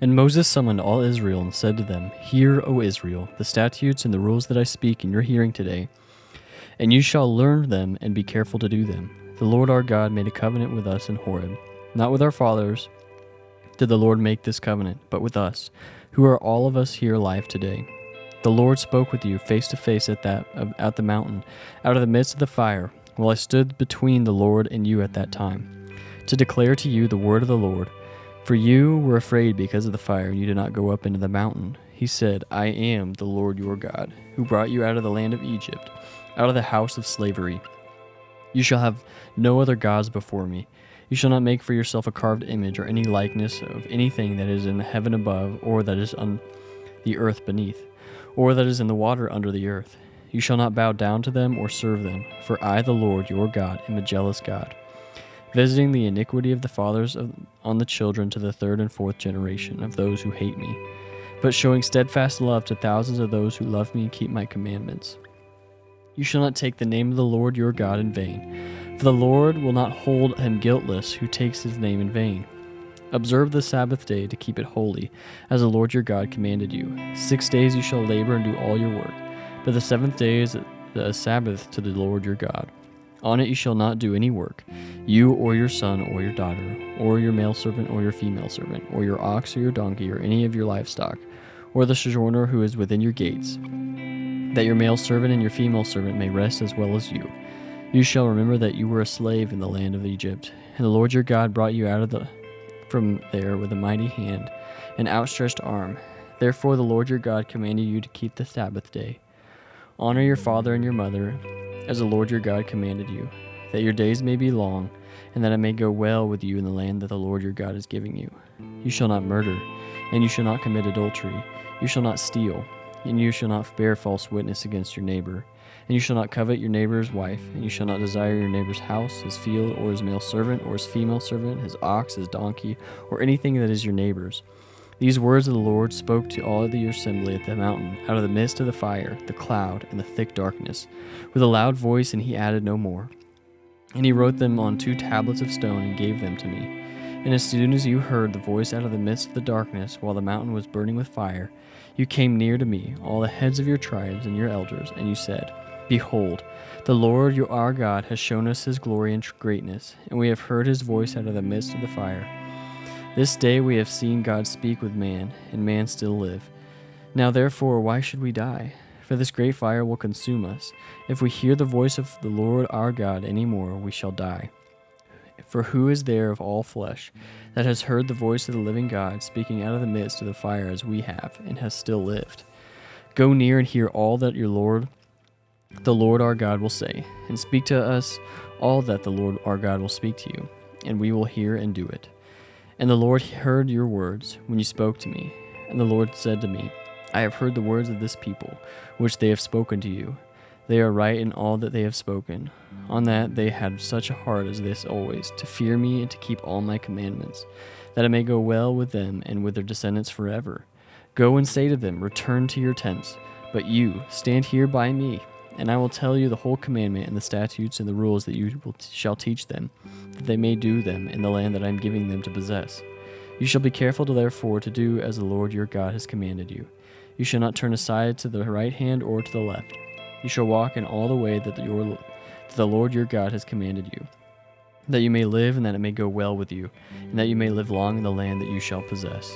And Moses summoned all Israel and said to them, Hear, O Israel, the statutes and the rules that I speak in your hearing today, and you shall learn them and be careful to do them. The Lord our God made a covenant with us in Horeb. Not with our fathers did the Lord make this covenant, but with us, who are all of us here alive today. The Lord spoke with you face to face at the mountain, out of the midst of the fire, while I stood between the Lord and you at that time, to declare to you the word of the Lord. For you were afraid because of the fire, and you did not go up into the mountain. He said, I am the Lord your God, who brought you out of the land of Egypt, out of the house of slavery. You shall have no other gods before me. You shall not make for yourself a carved image or any likeness of anything that is in the heaven above, or that is on the earth beneath, or that is in the water under the earth. You shall not bow down to them or serve them, for I, the Lord your God, am a jealous God, visiting the iniquity of the fathers on the children to the third and fourth generation of those who hate me, but showing steadfast love to thousands of those who love me and keep my commandments. You shall not take the name of the Lord your God in vain, for the Lord will not hold him guiltless who takes his name in vain. Observe the Sabbath day to keep it holy, as the Lord your God commanded you. 6 days you shall labor and do all your work, but the seventh day is a Sabbath to the Lord your God. On it you shall not do any work, you or your son or your daughter, or your male servant or your female servant, or your ox or your donkey, or any of your livestock, or the sojourner who is within your gates, that your male servant and your female servant may rest as well as you. You shall remember that you were a slave in the land of Egypt, and the Lord your God brought you out from there with a mighty hand and outstretched arm. Therefore the Lord your God commanded you to keep the Sabbath day. Honor your father and your mother, as the Lord your God commanded you, that your days may be long, and that it may go well with you in the land that the Lord your God is giving you. You shall not murder, and you shall not commit adultery. You shall not steal, and you shall not bear false witness against your neighbor. And you shall not covet your neighbor's wife, and you shall not desire your neighbor's house, his field, or his male servant, or his female servant, his ox, his donkey, or anything that is your neighbor's. These words of the Lord spoke to all of the assembly at the mountain, out of the midst of the fire, the cloud, and the thick darkness, with a loud voice, and he added no more. And he wrote them on 2 tablets of stone and gave them to me. And as soon as you heard the voice out of the midst of the darkness, while the mountain was burning with fire, you came near to me, all the heads of your tribes and your elders, and you said, Behold, the Lord our God has shown us his glory and greatness, and we have heard his voice out of the midst of the fire. This day we have seen God speak with man, and man still live. Now therefore, why should we die? For this great fire will consume us. If we hear the voice of the Lord our God any more, we shall die. For who is there of all flesh that has heard the voice of the living God speaking out of the midst of the fire as we have, and has still lived? Go near and hear all that the Lord our God will say, and speak to us all that the Lord our God will speak to you, and we will hear and do it. And the Lord heard your words when you spoke to me. And the Lord said to me, I have heard the words of this people, which they have spoken to you. They are right in all that they have spoken. On that they had such a heart as this always, to fear me and to keep all my commandments, that it may go well with them and with their descendants forever. Go and say to them, Return to your tents, but you, stand here by me, and I will tell you the whole commandment and the statutes and the rules that you shall teach them, that they may do them in the land that I am giving them to possess. You shall be careful therefore to do as the Lord your God has commanded you. You shall not turn aside to the right hand or to the left. You shall walk in all the way that the Lord your God has commanded you, that you may live and that it may go well with you, and that you may live long in the land that you shall possess.